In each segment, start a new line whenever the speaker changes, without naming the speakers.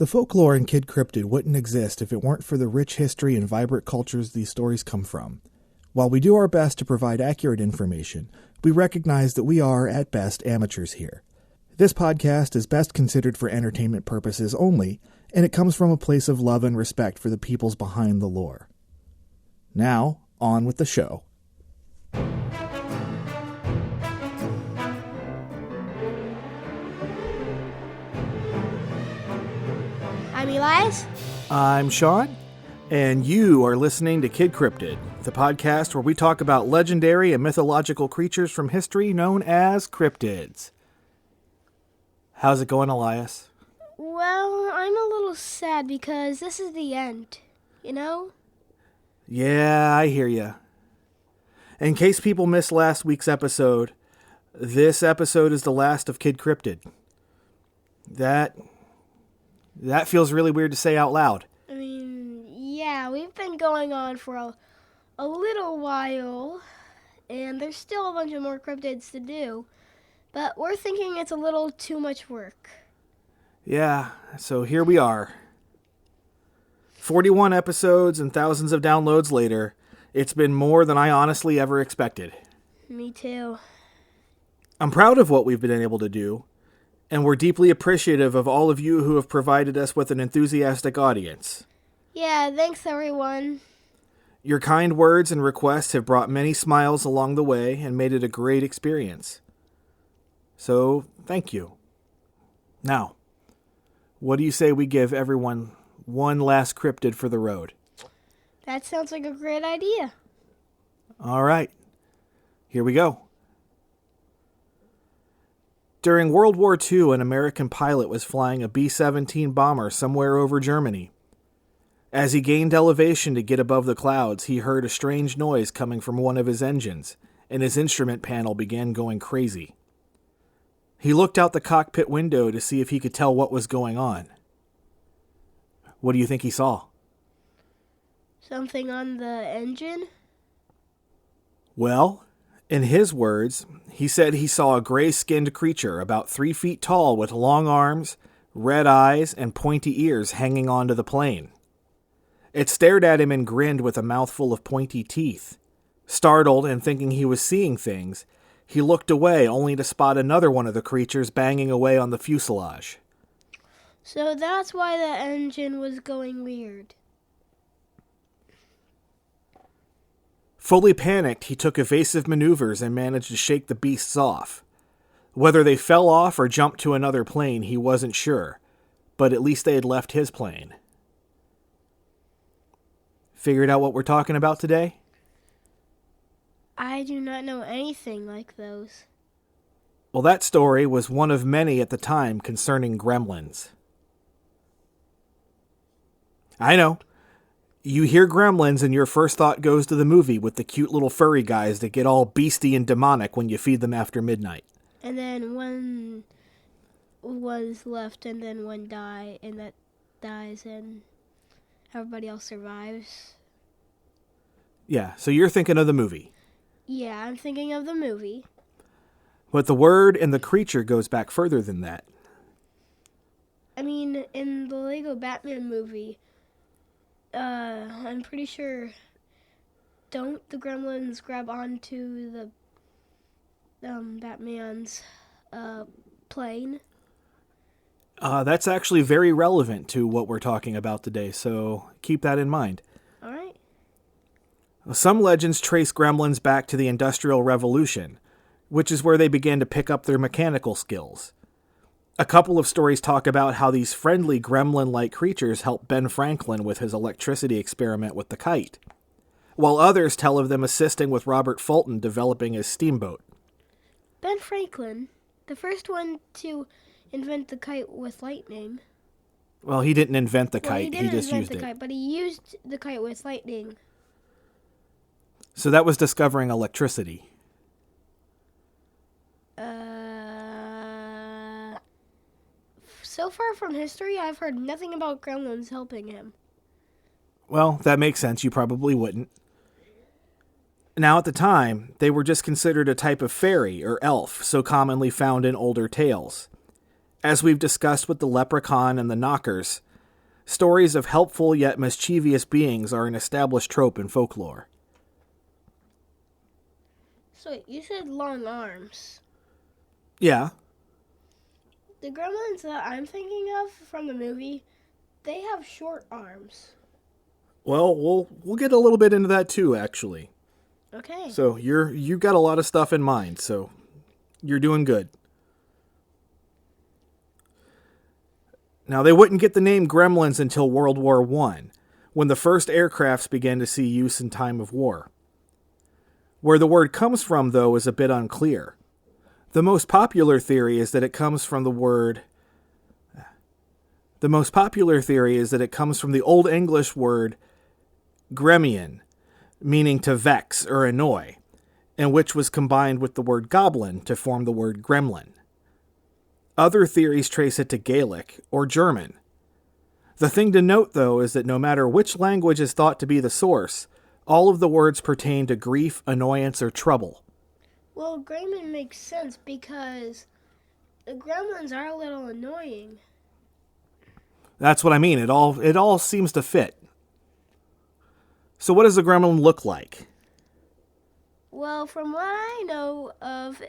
The folklore in Kid Cryptid wouldn't exist if it weren't for the rich history and vibrant cultures these stories come from. While we do our best to provide accurate information, we recognize that we are, at best, amateurs here. This podcast is best considered for entertainment purposes only, and it comes from a place of love and respect for the peoples behind the lore. Now, on with the show.
I'm Elias.
I'm Sean, and you are listening to Kid Cryptid, the podcast where we talk about legendary and mythological creatures from history known as cryptids. How's it going, Elias?
Well, I'm a little sad because this is the end, you know?
Yeah, I hear ya. In case people missed last week's episode, this episode is the last of Kid Cryptid. That feels really weird to say out loud.
I mean, yeah, we've been going on for a little while, and there's still a bunch of more cryptids to do, but we're thinking it's a little too much work.
Yeah, so here we are. 41 episodes and thousands of downloads later, it's been more than I honestly ever expected.
Me too.
I'm proud of what we've been able to do, and we're deeply appreciative of all of you who have provided us with an enthusiastic audience.
Yeah, thanks everyone.
Your kind words and requests have brought many smiles along the way and made it a great experience. So, thank you. Now, what do you say we give everyone one last cryptid for the road?
That sounds like a great idea.
All right, here we go. During World War II, an American pilot was flying a B-17 bomber somewhere over Germany. As he gained elevation to get above the clouds, he heard a strange noise coming from one of his engines, and his instrument panel began going crazy. He looked out the cockpit window to see if he could tell what was going on. What do you think he saw?
Something on the engine?
Well, in his words, he said he saw a gray-skinned creature about 3 feet tall with long arms, red eyes, and pointy ears hanging onto the plane. It stared at him and grinned with a mouthful of pointy teeth. Startled and thinking he was seeing things, he looked away only to spot another one of the creatures banging away on the fuselage.
So that's why the engine was going weird.
Fully panicked, he took evasive maneuvers and managed to shake the beasts off. Whether they fell off or jumped to another plane, he wasn't sure, but at least they had left his plane. Figured out what we're talking about today?
I do not know anything like those.
Well, that story was one of many at the time concerning gremlins. I know. You hear Gremlins and your first thought goes to the movie with the cute little furry guys that get all beastie and demonic when you feed them after midnight.
And then one was left and then one died, and that dies and everybody else survives.
Yeah, so you're thinking of the movie.
Yeah, I'm thinking of the movie.
But the word and the creature goes back further than that.
I mean, in the Lego Batman movie, I'm pretty sure, don't the gremlins grab onto the Batman's plane?
That's actually very relevant to what we're talking about today, so keep that in mind.
All right.
Some legends trace gremlins back to the Industrial Revolution, which is where they began to pick up their mechanical skills. A couple of stories talk about how these friendly gremlin-like creatures helped Ben Franklin with his electricity experiment with the kite, while others tell of them assisting with Robert Fulton developing his steamboat.
Ben Franklin, the first one to invent the kite with lightning.
Well, he didn't invent the kite,
he
just used
the
it.
kite, but he used the kite with lightning.
So that was discovering electricity.
So far from history, I've heard nothing about gremlins helping him.
Well, that makes sense. You probably wouldn't. Now, at the time, they were just considered a type of fairy or elf, so commonly found in older tales. As we've discussed with the leprechaun and the knockers, Stories of helpful yet mischievous beings are an established trope in folklore.
So you said long arms.
Yeah.
The gremlins that I'm thinking of from the movie, they have short arms.
Well, we'll get a little bit into that too, actually.
Okay.
So you got a lot of stuff in mind, so you're doing good. Now, they wouldn't get the name Gremlins until World War I, when the first aircrafts began to see use in time of war. Where the word comes from, though, is a bit unclear. The most popular theory is that it comes from the Old English word gremian, meaning to vex or annoy, and which was combined with the word goblin to form the word gremlin. Other theories trace it to Gaelic or German. The thing to note, though, is that no matter which language is thought to be the source, all of the words pertain to grief, annoyance, or trouble.
Well, gremlin makes sense because the gremlins are a little annoying.
That's what I mean. It all seems to fit. So what does a gremlin look like?
Well, from what I know of,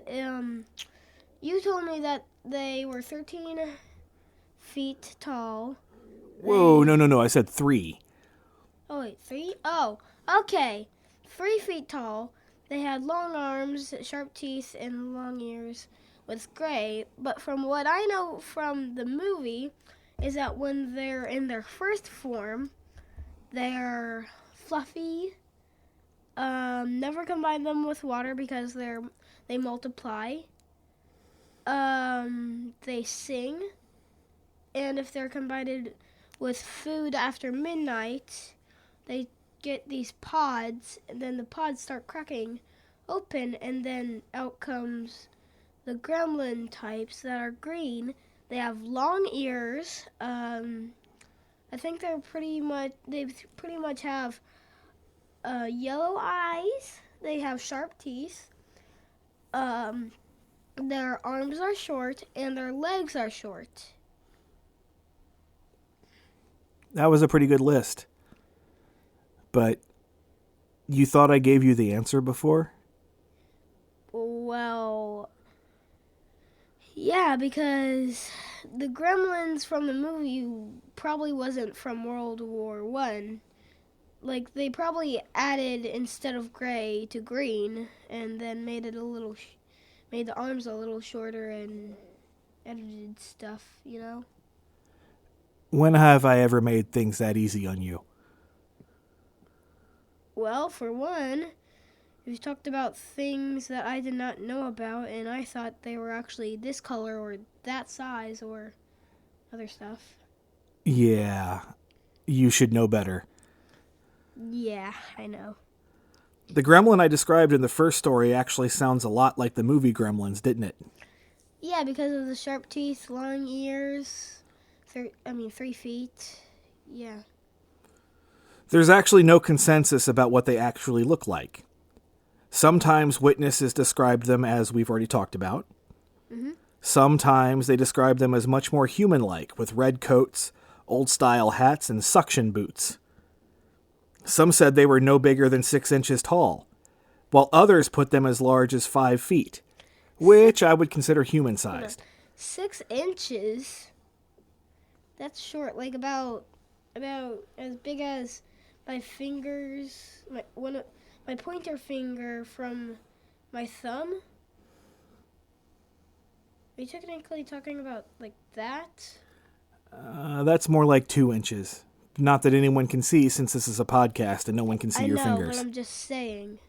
you told me that they were 13 feet tall.
Whoa, no. I said 3.
Oh, wait, 3? Oh, okay. 3 feet tall. They had long arms, sharp teeth, and long ears. Was gray. But from what I know from the movie is that when they're in their first form, they're fluffy. Never combine them with water because they multiply. They sing, and if they're combined with food after midnight, they get these pods, and then the pods start cracking open, and then out comes the gremlin types that are green. They have long ears. I think they pretty much have yellow eyes. They have sharp teeth. Their arms are short and their legs are short.
That was a pretty good list. But you thought I gave you the answer before?
Well, yeah, because the gremlins from the movie probably wasn't from World War I. Like, they probably added instead of gray to green and then made it made the arms a little shorter and edited stuff, you know?
When have I ever made things that easy on you?
Well, for one, you talked about things that I did not know about, and I thought they were actually this color or that size or other stuff.
Yeah, you should know better.
Yeah, I know.
The gremlin I described in the first story actually sounds a lot like the movie Gremlins, didn't it?
Yeah, because of the sharp teeth, long ears, 3 feet. Yeah.
There's actually no consensus about what they actually look like. Sometimes witnesses describe them as we've already talked about.
Mm-hmm.
Sometimes they describe them as much more human-like, with red coats, old-style hats, and suction boots. Some said they were no bigger than 6 inches tall, while others put them as large as 5 feet, which I would consider human-sized.
6 inches? That's short, like about as big as my fingers, my pointer finger from my thumb. Are you technically talking about like that?
That's more like 2 inches. Not that anyone can see, since this is a podcast and no one can see your fingers.
I know, but I'm just saying.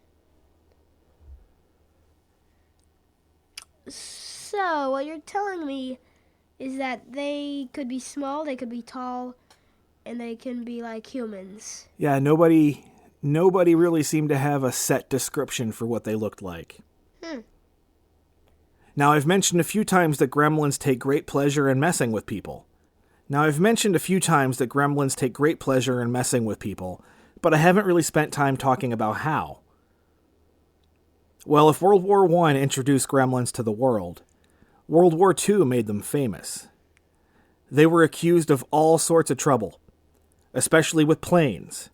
So, what you're telling me is that they could be small, they could be tall, and they can be like humans.
Yeah, nobody really seemed to have a set description for what they looked like. Now, I've mentioned a few times that gremlins take great pleasure in messing with people. but I haven't really spent time talking about how. Well, if World War I introduced gremlins to the world, World War II made them famous. They were accused of all sorts of trouble, especially with planes.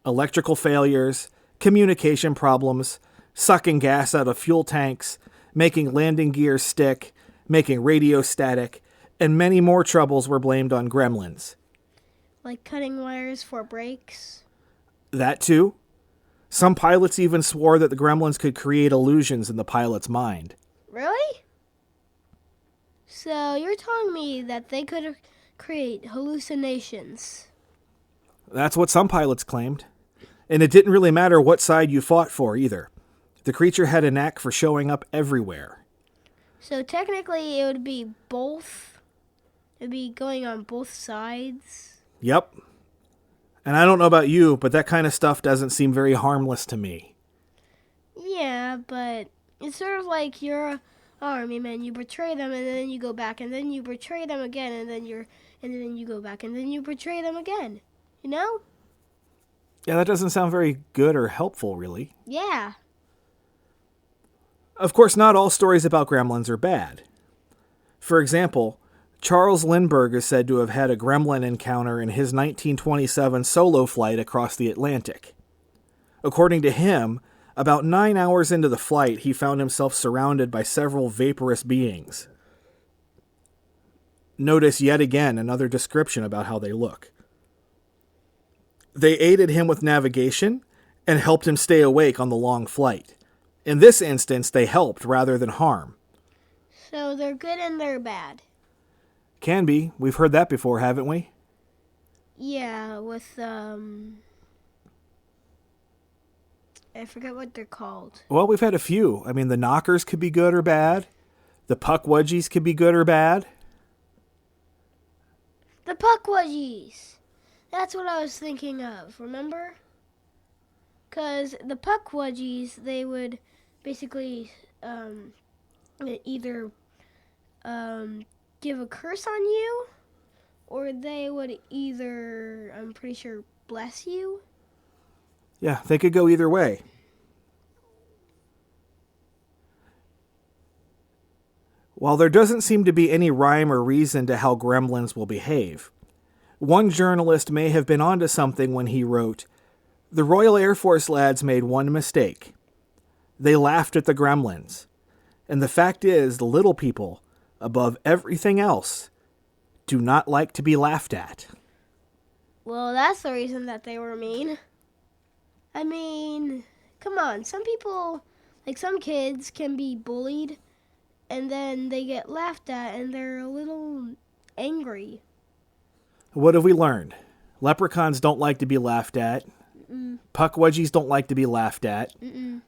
Electrical failures, communication problems, sucking gas out of fuel tanks, making landing gears stick, making radio static, and many more troubles were blamed on Gremlins.
Like cutting wires for brakes?
That too. Some pilots even swore that the Gremlins could create illusions in the pilot's mind.
Really? So you're telling me that they could create hallucinations?
That's what some pilots claimed. And it didn't really matter what side you fought for either. The creature had a knack for showing up everywhere.
So technically it would be both? It would be going on both sides?
Yep. And I don't know about you, but that kind of stuff doesn't seem very harmless to me.
Yeah, but it's sort of like you're an army man. You betray them and then you go back and then you betray them again and then you go back and then you betray them again. You know?
Yeah, that doesn't sound very good or helpful, really.
Yeah.
Of course, not all stories about gremlins are bad. For example, Charles Lindbergh is said to have had a gremlin encounter in his 1927 solo flight across the Atlantic. According to him, about 9 hours into the flight, he found himself surrounded by several vaporous beings. Notice yet again another description about how they look. They aided him with navigation and helped him stay awake on the long flight. In this instance, they helped rather than harm.
So they're good and they're bad.
Can be. We've heard that before, haven't we?
Yeah, with, I forget what they're called.
Well, we've had a few. I mean, the knockers could be good or bad. The puckwudgies could be good or bad.
The puckwudgies! That's what I was thinking of, remember? Because the puckwudgies, they would basically either give a curse on you, or they would either, I'm pretty sure, bless you.
Yeah, they could go either way. While there doesn't seem to be any rhyme or reason to how gremlins will behave, one journalist may have been onto something when he wrote, "The Royal Air Force lads made one mistake. They laughed at the gremlins. And the fact is, the little people, above everything else, do not like to be laughed at."
Well, that's the reason that they were mean. I mean, come on, some people, like some kids, can be bullied, and then they get laughed at, and they're a little angry.
What have we learned? Leprechauns don't like to be laughed at. Puckwudgies don't like to be laughed at.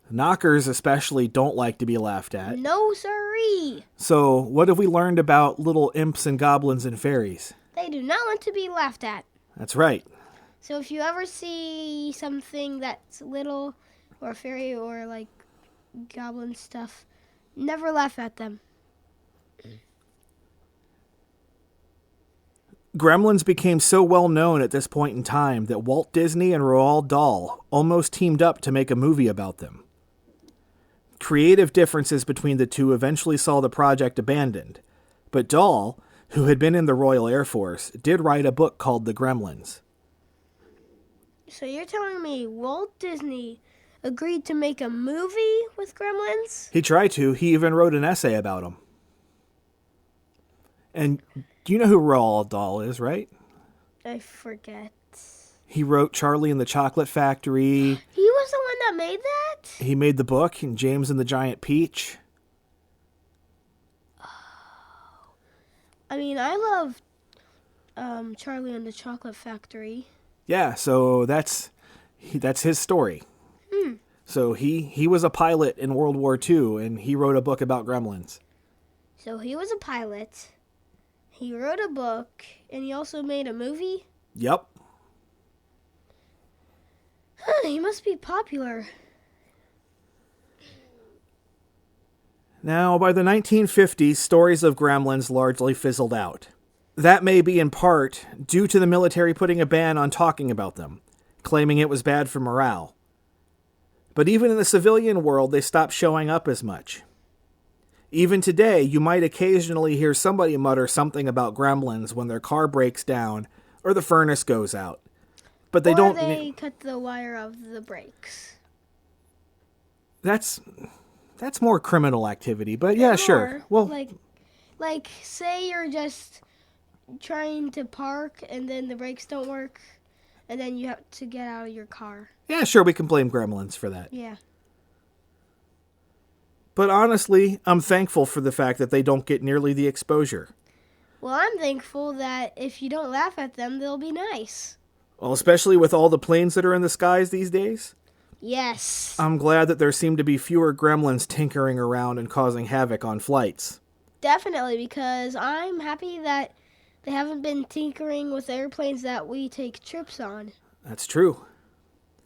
Knockers especially don't like to be laughed at.
No siree!
So, what have we learned about little imps and goblins and fairies?
They do not want to be laughed at.
That's right.
So if you ever see something that's little, or fairy, or like goblin stuff, never laugh at them.
Gremlins became so well known at this point in time that Walt Disney and Roald Dahl almost teamed up to make a movie about them. Creative differences between the two eventually saw the project abandoned, but Dahl, who had been in the Royal Air Force, did write a book called The Gremlins.
So you're telling me Walt Disney agreed to make a movie with Gremlins?
He tried to. He even wrote an essay about them. And you know who Roald Dahl is, right?
I forget.
He wrote Charlie and the Chocolate Factory.
He was the one that made that?
He made the book, and James and the Giant Peach.
Oh. I mean, I love Charlie and the Chocolate Factory.
Yeah, so that's his story. So he was a pilot in World War II, and he wrote a book about gremlins.
So he was a pilot. He wrote a book, and he also made a movie?
Yep.
He must be popular.
Now, by the 1950s, stories of gremlins largely fizzled out. That may be in part due to the military putting a ban on talking about them, claiming it was bad for morale. But even in the civilian world, they stopped showing up as much. Even today, you might occasionally hear somebody mutter something about gremlins when their car breaks down or the furnace goes out. But they
or
don't.
they cut the wire of the brakes.
That's more criminal activity. But yeah, sure. Well,
like say you're just trying to park and then the brakes don't work, and then you have to get out of your car.
yeah, sure. We can blame Gremlins for that.
Yeah.
But honestly, I'm thankful for the fact that they don't get nearly the exposure.
Well, I'm thankful that if you don't laugh at them, they'll be nice.
Well, especially with all the planes that are in the skies these days.
Yes.
I'm glad that there seem to be fewer gremlins tinkering around and causing havoc on flights.
Definitely, because I'm happy that they haven't been tinkering with airplanes that we take trips on.
That's true.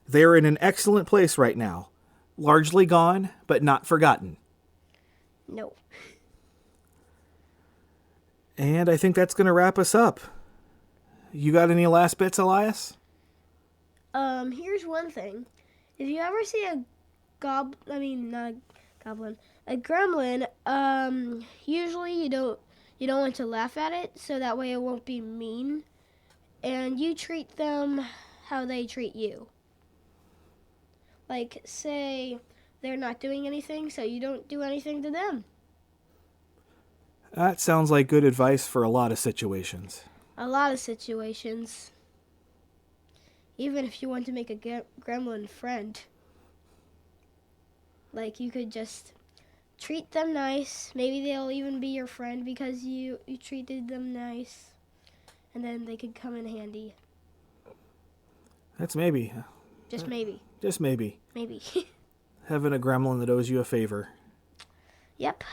They're in an excellent place right now. Largely gone, but not forgotten.
No.
And I think that's going to wrap us up. You got any last bits, Elias?
Here's one thing. If you ever see a gremlin, usually you don't want to laugh at it, so that way it won't be mean. And you treat them how they treat you. Like, say they're not doing anything, so you don't do anything to them.
That sounds like good advice for a lot of situations.
A lot of situations. Even if you want to make a gremlin friend. Like, you could just treat them nice. Maybe they'll even be your friend because you treated them nice. And then they could come in handy.
That's maybe.
Just maybe.
Just maybe.
Maybe.
Having a gremlin that owes you a favor.
Yep.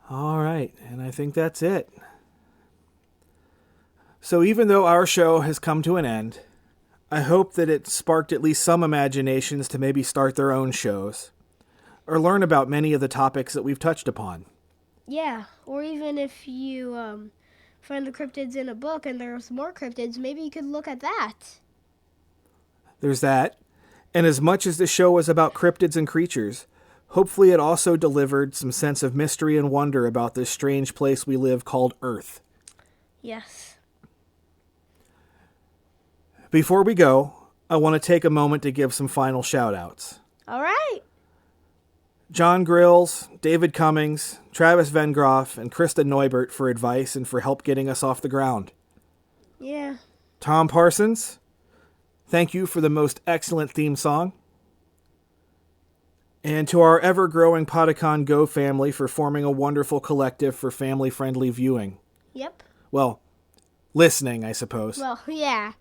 All right, and I think that's it. So even though our show has come to an end, I hope that it sparked at least some imaginations to maybe start their own shows, or learn about many of the topics that we've touched upon.
Yeah, or even if you find the cryptids in a book and there's more cryptids, maybe you could look at that.
There's that. And as much as the show was about cryptids and creatures, hopefully it also delivered some sense of mystery and wonder about this strange place we live called Earth.
Yes.
Before we go, I want to take a moment to give some final shout-outs.
All right.
John Grills, David Cummings, Travis Vengroff, and Krista Neubert for advice and for help getting us off the ground.
Yeah.
Tom Parsons, thank you for the most excellent theme song. And to our ever-growing Podicon Go family for forming a wonderful collective for family-friendly viewing.
Yep.
Well, listening, I suppose.
Well, yeah.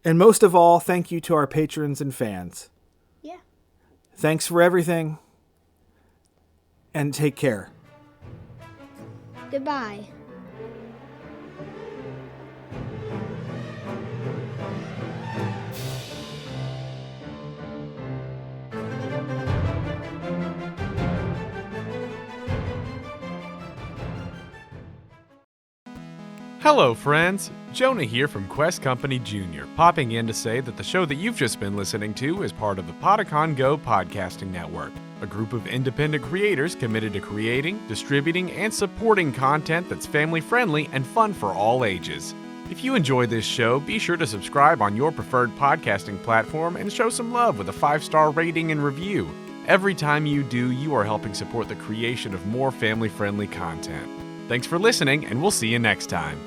And most of all, thank you to our patrons and fans.
Yeah.
Thanks for everything, and take care.
Goodbye.
Hello, friends. Jonah here from Quest Company Jr., popping in to say that the show that you've just been listening to is part of the Podicon Go podcasting network, a group of independent creators committed to creating, distributing, and supporting content that's family-friendly and fun for all ages. If you enjoy this show, be sure to subscribe on your preferred podcasting platform and show some love with a 5-star rating and review. Every time you do, you are helping support the creation of more family-friendly content. Thanks for listening, and we'll see you next time.